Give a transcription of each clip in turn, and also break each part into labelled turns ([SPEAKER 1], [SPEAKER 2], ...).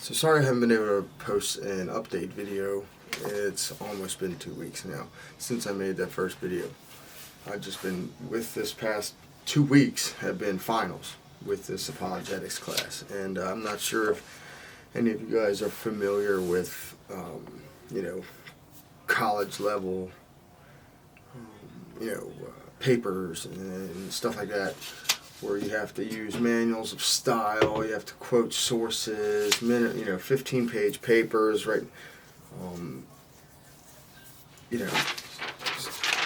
[SPEAKER 1] So sorry I haven't been able to post an update video. It's almost been 2 weeks now since I made that first video. I've just been, with this past 2 weeks, have been finals with this apologetics class. And I'm not sure if any of you guys are familiar with, college level, papers and stuff like that, where you have to use manuals of style, you have to quote sources, 15-page papers, right?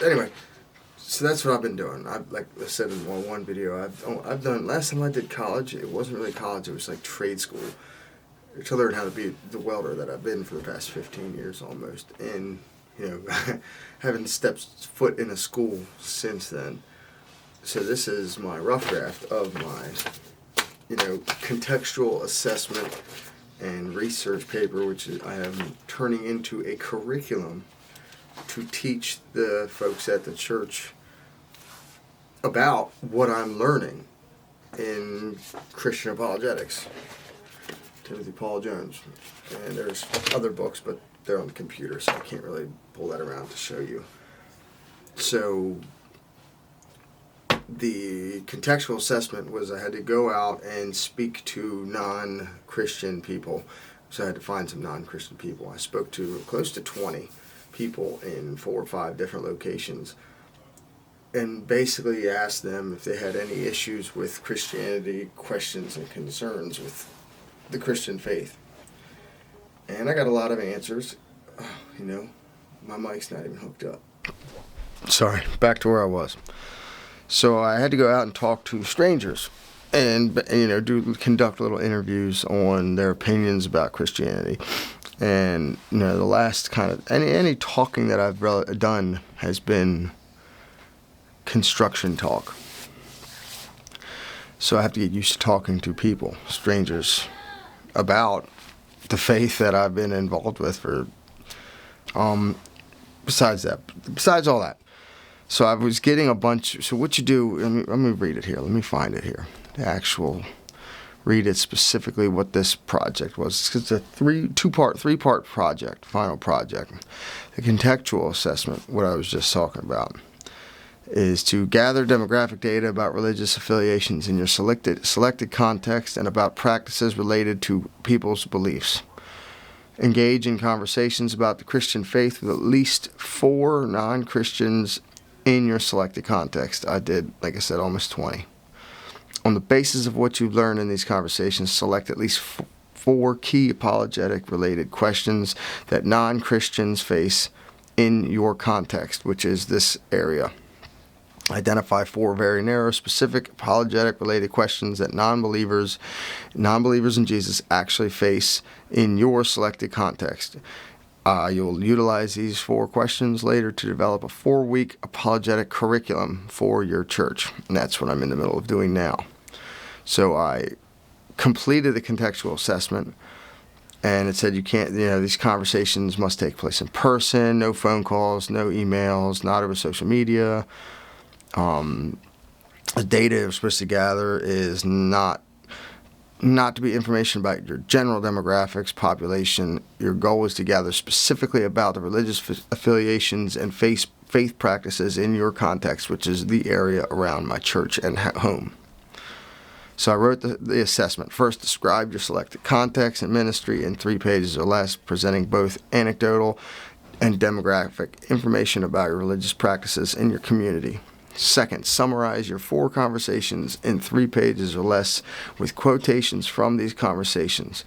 [SPEAKER 1] Anyway, so that's what I've been doing. Like I said in one video, I've done, last time I did college, it wasn't really college, it was like trade school, to learn how to be the welder that I've been for the past 15 years almost, and haven't stepped foot in a school since then. So this is my rough draft of my, contextual assessment and research paper, which I am turning into a curriculum to teach the folks at the church about what I'm learning in Christian apologetics. Timothy Paul Jones. And there's other books, but they're on the computer, so I can't really pull that around to show you. So the contextual assessment was I had to go out and speak to non-Christian people. So I had to find some non-Christian people. I spoke to close to 20 people in 4 or 5 different locations, and basically asked them if they had any issues with Christianity, questions and concerns with the Christian faith. And I got a lot of answers. My mic's not even hooked up. Sorry, back to where I was. So I had to go out and talk to strangers and, conduct little interviews on their opinions about Christianity. And, the last kind of, any talking that I've done has been construction talk. So I have to get used to talking to people, strangers, about the faith that I've been involved with for, besides all that. So I was getting a bunch, so what you do, let me read it here, let me find it here, read it specifically what this project was. It's a three-part project, final project. The contextual assessment, what I was just talking about, is to gather demographic data about religious affiliations in your selected context and about practices related to people's beliefs. Engage in conversations about the Christian faith with at least 4 non-Christians in your selected context. I did, like I said, almost 20. On the basis of what you've learned in these conversations, select at least 4 key apologetic-related questions that non-Christians face in your context, which is this area. Identify 4 very narrow, specific, apologetic-related questions that non-believers in Jesus actually face in your selected context. You'll utilize these 4 questions later to develop a 4-week apologetic curriculum for your church. And that's what I'm in the middle of doing now. So I completed the contextual assessment, and it said you can't, these conversations must take place in person, no phone calls, no emails, not over social media. The data you're supposed to gather is not to be information about your general demographics, population. Your goal is to gather specifically about the religious affiliations and faith practices in your context, which is the area around my church and home. So I wrote the assessment. First, describe your selected context and ministry in 3 pages or less, presenting both anecdotal and demographic information about your religious practices in your community. Second, summarize your 4 conversations in 3 pages or less with quotations from these conversations.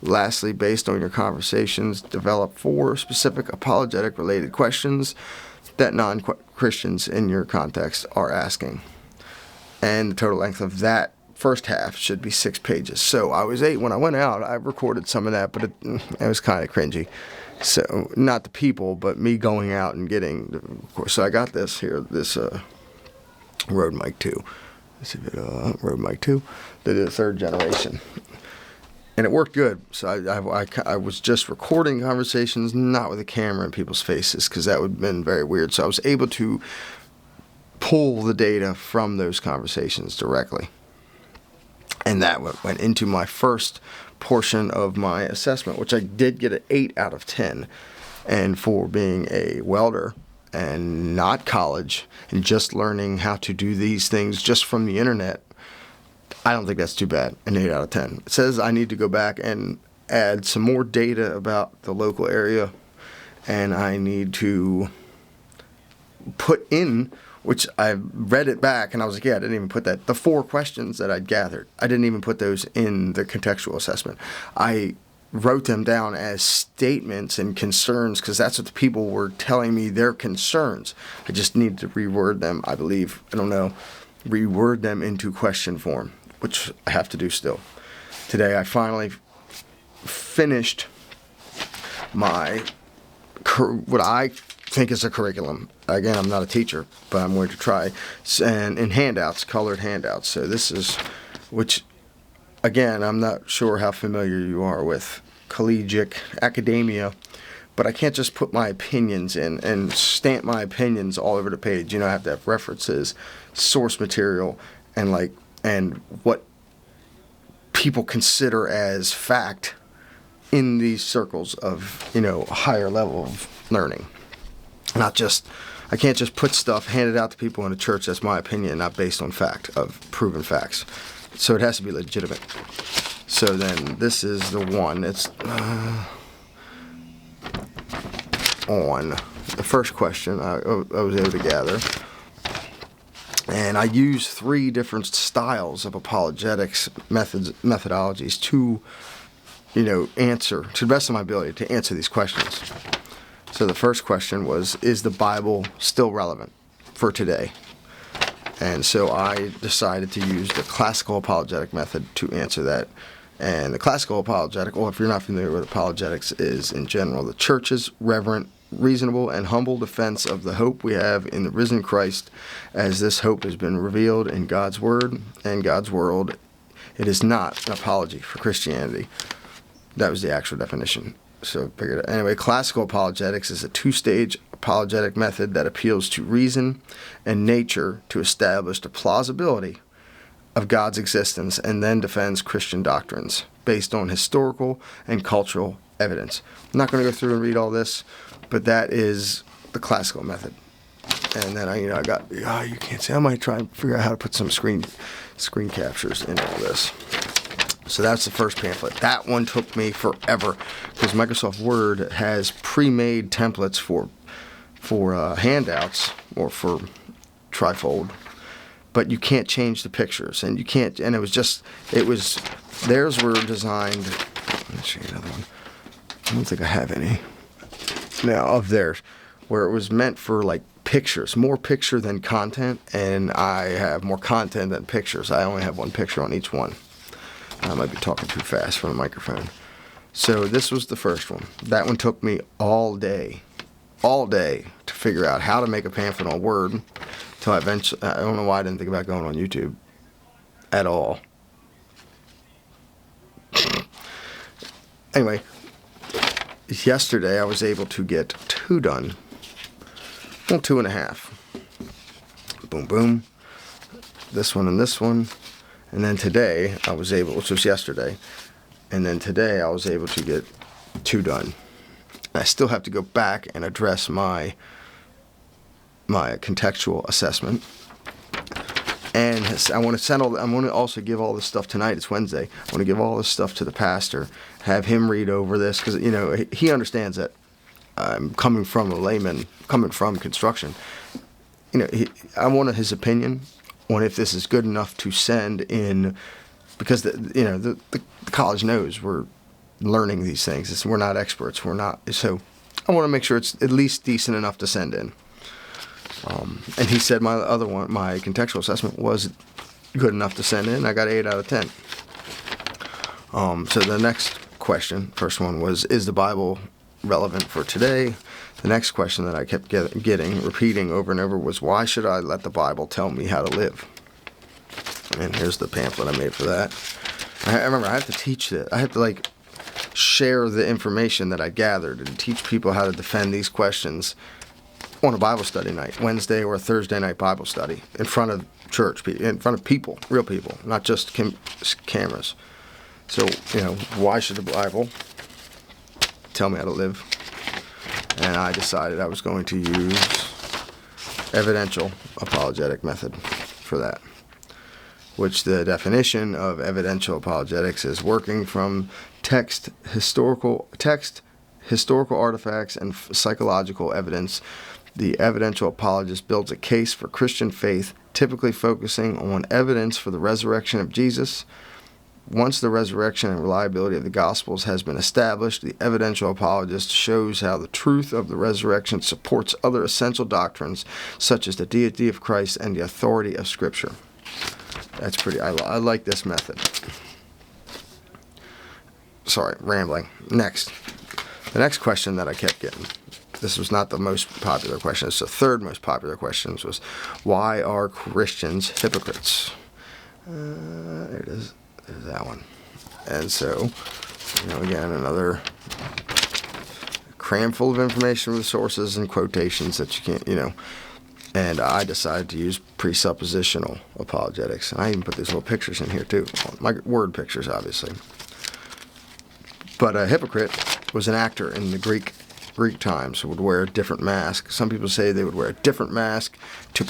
[SPEAKER 1] Lastly, based on your conversations, develop 4 specific apologetic-related questions that non-Christians in your context are asking. And the total length of that first half should be 6 pages. So I was 8 when I went out. I recorded some of that, but it was kind of cringy. So not the people, but me going out and getting, of course. So I got this here, this Rode Mic 2. Let's see if it, Rode Mic 2. They did a 3rd generation. And it worked good. So I was just recording conversations, not with a camera in people's faces, because that would have been very weird. So I was able to pull the data from those conversations directly. And that went into my first portion of my assessment, which I did get an 8 out of 10. And for being a welder and not college and just learning how to do these things just from the internet, I don't think that's too bad, an 8 out of 10. It says I need to go back and add some more data about the local area, and I need to put in, which I read it back and I was like, yeah, I didn't even put that. The 4 questions that I'd gathered, I didn't even put those in the contextual assessment. I wrote them down as statements and concerns because that's what the people were telling me their concerns. I just needed to reword them, I believe. I don't know. Reword them into question form, which I have to do still. Today I finally finished my, what I think is a curriculum. Again, I'm not a teacher, but I'm going to try. And in handouts, colored handouts. So this is, which, again, I'm not sure how familiar you are with collegiate academia, but I can't just put my opinions in and stamp my opinions all over the page. I have to have references, source material, and what people consider as fact in these circles of, a higher level of learning. I can't just put stuff, hand it out to people in a church that's my opinion, not based on fact, of proven facts. So it has to be legitimate. So then this is the one. It's on the first question I was able to gather. And I use 3 different styles of apologetics methodologies to, answer, to the best of my ability, to answer these questions. So the first question was, is the Bible still relevant for today? And so I decided to use the classical apologetic method to answer that. And the classical apologetic, well, if you're not familiar with apologetics, is in general the church's reverent, reasonable, and humble defense of the hope we have in the risen Christ, as this hope has been revealed in God's Word and God's world. It is not an apology for Christianity. That was the actual definition. So figured out. Anyway, classical apologetics is a 2-stage apologetic method that appeals to reason and nature to establish the plausibility of God's existence and then defends Christian doctrines based on historical and cultural evidence. I'm not going to go through and read all this, but that is the classical method. And then I got, you can't see. I might try and figure out how to put some screen captures in all this. So that's the first pamphlet. That one took me forever because Microsoft Word has pre-made templates for handouts or for trifold, but you can't change the pictures, and you can't. And theirs were designed. Let me show you another one. I don't think I have any now of theirs, where it was meant for pictures, more picture than content, and I have more content than pictures. I only have 1 picture on each one. I might be talking too fast for the microphone. So this was the first one. That one took me all day to figure out how to make a pamphlet on Word until I eventually, I don't know why I didn't think about going on YouTube at all. Anyway, yesterday I was able to get 2 done. Well, 2.5. Boom, boom. This one and this one. And then today I was able, which was yesterday, and then today I was able to get 2 done. I still have to go back and address my contextual assessment. And I want to also give all this stuff tonight. It's Wednesday. I want to give all this stuff to the pastor, have him read over this, because he understands that I'm coming from a layman, coming from construction. I wanted his opinion on if this is good enough to send in, because the college knows we're learning these things. We're not experts. We're not. So I want to make sure it's at least decent enough to send in. And he said my other one, my contextual assessment, was good enough to send in. I got 8 out of 10. So the next question, first one was, is the Bible relevant for today? The next question that I kept repeating over and over was, why should I let the Bible tell me how to live? And here's the pamphlet I made for that. I remember I have to teach it. I have to share the information that I gathered and teach people how to defend these questions on a Bible study night, Wednesday or a Thursday night Bible study, in front of church, in front of people, real people, not just cameras. So, why should the Bible tell me how to live? And I decided I was going to use evidential apologetic method for that, which the definition of evidential apologetics is working from historical artifacts and psychological evidence. The evidential apologist builds a case for Christian faith, typically focusing on evidence for the resurrection of Jesus. Once the resurrection and reliability of the Gospels has been established, the evidential apologist shows how the truth of the resurrection supports other essential doctrines, such as the deity of Christ and the authority of Scripture. That's pretty, I like this method. Sorry, rambling. Next. The next question that I kept getting, this was not the most popular question, it's the third most popular question, was why are Christians hypocrites? There it is. There's that one. And so, again, another cram full of information with sources and quotations that you can't, And I decided to use presuppositional apologetics. And I even put these little pictures in here too. My word pictures, obviously. But a hypocrite was an actor in the Greek times who would wear a different mask. Some people say they would wear a different mask to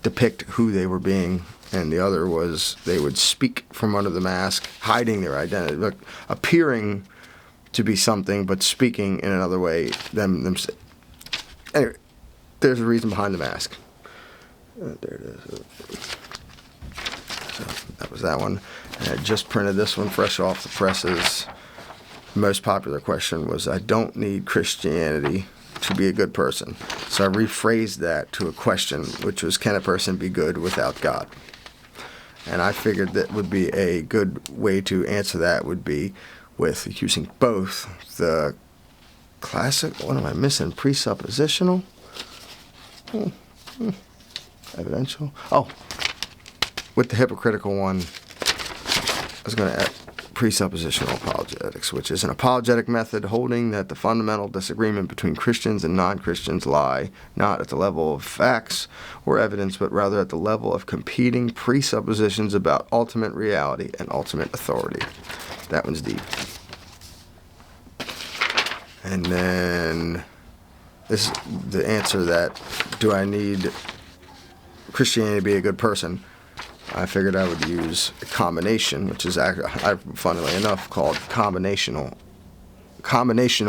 [SPEAKER 1] depict who they were being. And the other was they would speak from under the mask, hiding their identity, appearing to be something, but speaking in another way themselves. Anyway, there's a reason behind the mask. There it is. So that was that one. And I just printed this one fresh off the presses. The most popular question was, I don't need Christianity to be a good person. So I rephrased that to a question, which was, can a person be good without God? And I figured that would be a good way to answer that would be with using both the classic, what am I missing, presuppositional? Evidential. Oh, with the hypocritical one, I was going to add presuppositional apologetics, which is an apologetic method holding that the fundamental disagreement between Christians and non-Christians lie not at the level of facts or evidence, but rather at the level of competing presuppositions about ultimate reality and ultimate authority. That one's deep. And then this is the answer that, do I need Christianity to be a good person? I figured I would use a combination, which is actually, funnily enough, called combinational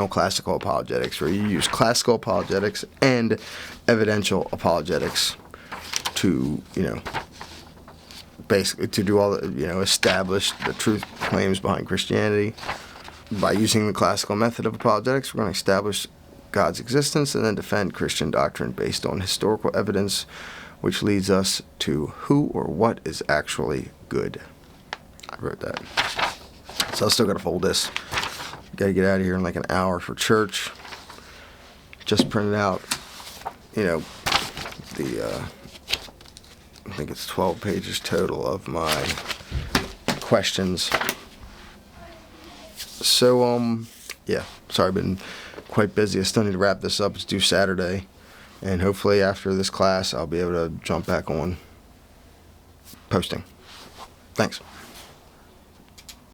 [SPEAKER 1] classical apologetics, where you use classical apologetics and evidential apologetics to, basically to do all the, establish the truth claims behind Christianity. By using the classical method of apologetics, we're going to establish God's existence and then defend Christian doctrine based on historical evidence, which leads us to who or what is actually good. I wrote that. So I still got to fold this. Got to get out of here in like an hour for church. Just printed out, I think it's 12 pages total of my questions. So, yeah, sorry, I've been quite busy. I still need to wrap this up. It's due Saturday. And hopefully after this class, I'll be able to jump back on posting. Thanks.